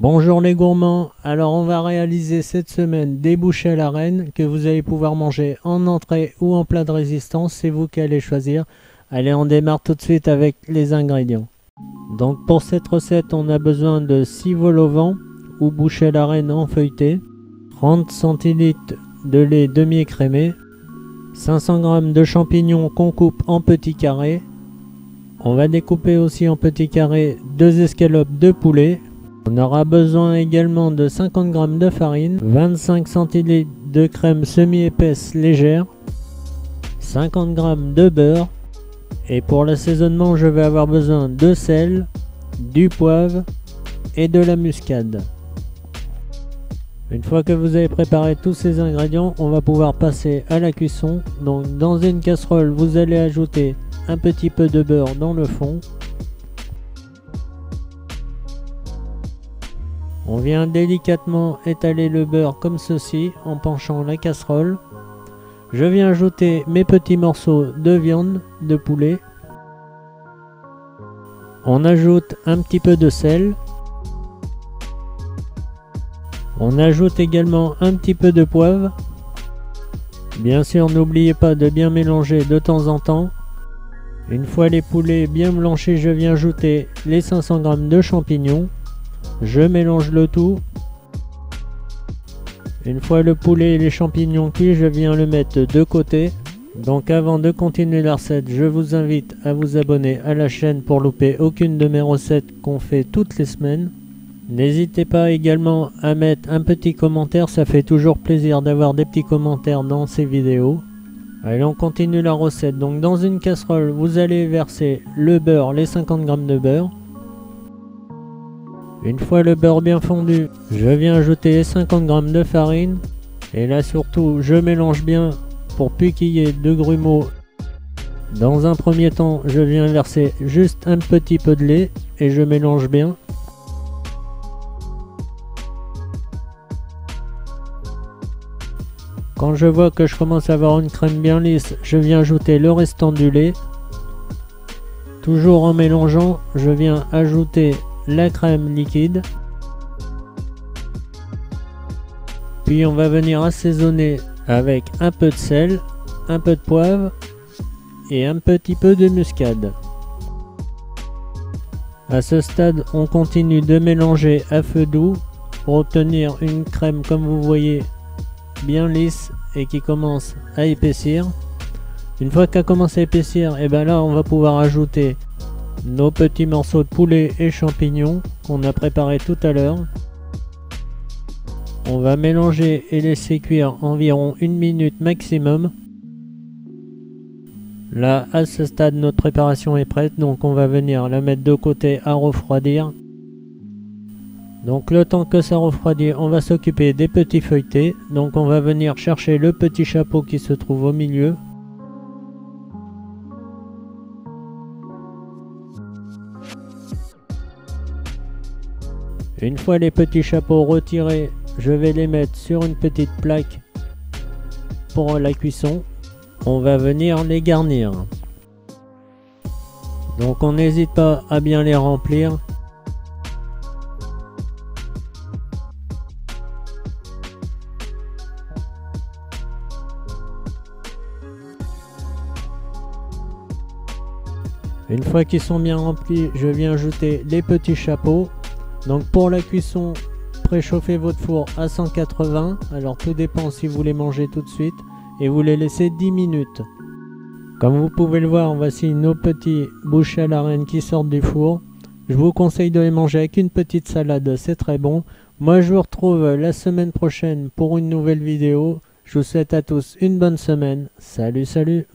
Bonjour les gourmands, alors on va réaliser cette semaine des bouchées à la reine que vous allez pouvoir manger en entrée ou en plat de résistance, c'est vous qui allez choisir. Allez, on démarre tout de suite avec les ingrédients. Donc pour cette recette, on a besoin de 6 vols au vent ou bouchées à la reine en feuilleté, 30 cl de lait demi-écrémé, 500 g de champignons qu'on coupe en petits carrés. On va découper aussi en petits carrés 2 escalopes de poulet. On aura besoin également de 50 g de farine, 25 cl de crème semi-épaisse légère, 50 g de beurre. Et pour l'assaisonnement, je vais avoir besoin de sel, du poivre et de la muscade. Une fois que vous avez préparé tous ces ingrédients, on va pouvoir passer à la cuisson. Donc dans une casserole, vous allez ajouter un petit peu de beurre dans le fond. On vient délicatement étaler le beurre comme ceci en penchant la casserole. Je viens ajouter mes petits morceaux de viande de poulet. On ajoute un petit peu de sel. On ajoute également un petit peu de poivre. Bien sûr, n'oubliez pas de bien mélanger de temps en temps. Une fois les poulets bien blanchis, je viens ajouter les 500 g de champignons. Je mélange le tout. Une fois le poulet et les champignons cuits, je viens le mettre de côté. Donc avant de continuer la recette, je vous invite à vous abonner à la chaîne pour louper aucune de mes recettes qu'on fait toutes les semaines. N'hésitez pas également à mettre un petit commentaire, ça fait toujours plaisir d'avoir des petits commentaires dans ces vidéos. Allez, on continue la recette. Donc dans une casserole, vous allez verser le beurre, les 50 g de beurre. Une fois le beurre bien fondu, je viens ajouter les 50 g de farine. Et là surtout, je mélange bien pour plus qu'il y ait de grumeaux. Dans un premier temps, je viens verser juste un petit peu de lait et je mélange bien. Quand je vois que je commence à avoir une crème bien lisse, je viens ajouter le restant du lait. Toujours en mélangeant, je viens ajouter la crème liquide. Puis on va venir assaisonner avec un peu de sel, un peu de poivre et un petit peu de muscade. À ce stade, on continue de mélanger à feu doux pour obtenir une crème comme vous voyez bien lisse et qui commence à épaissir. Une fois qu'elle commence à épaissir, et bien là on va pouvoir ajouter nos petits morceaux de poulet et champignons qu'on a préparés tout à l'heure. On va mélanger et laisser cuire environ 1 minute maximum. Là, à ce stade, notre préparation est prête, donc on va venir la mettre de côté à refroidir. Donc le temps que ça refroidit, on va s'occuper des petits feuilletés. Donc on va venir chercher le petit chapeau qui se trouve au milieu. Une fois les petits chapeaux retirés, je vais les mettre sur une petite plaque pour la cuisson. On va venir les garnir. Donc on n'hésite pas à bien les remplir. Une fois qu'ils sont bien remplis, je viens ajouter les petits chapeaux. Donc pour la cuisson, préchauffez votre four à 180. Alors tout dépend si vous les mangez tout de suite. Et vous les laissez 10 minutes. Comme vous pouvez le voir, voici nos petits bouchées à la reine qui sortent du four. Je vous conseille de les manger avec une petite salade, c'est très bon. Moi je vous retrouve la semaine prochaine pour une nouvelle vidéo. Je vous souhaite à tous une bonne semaine. Salut, salut!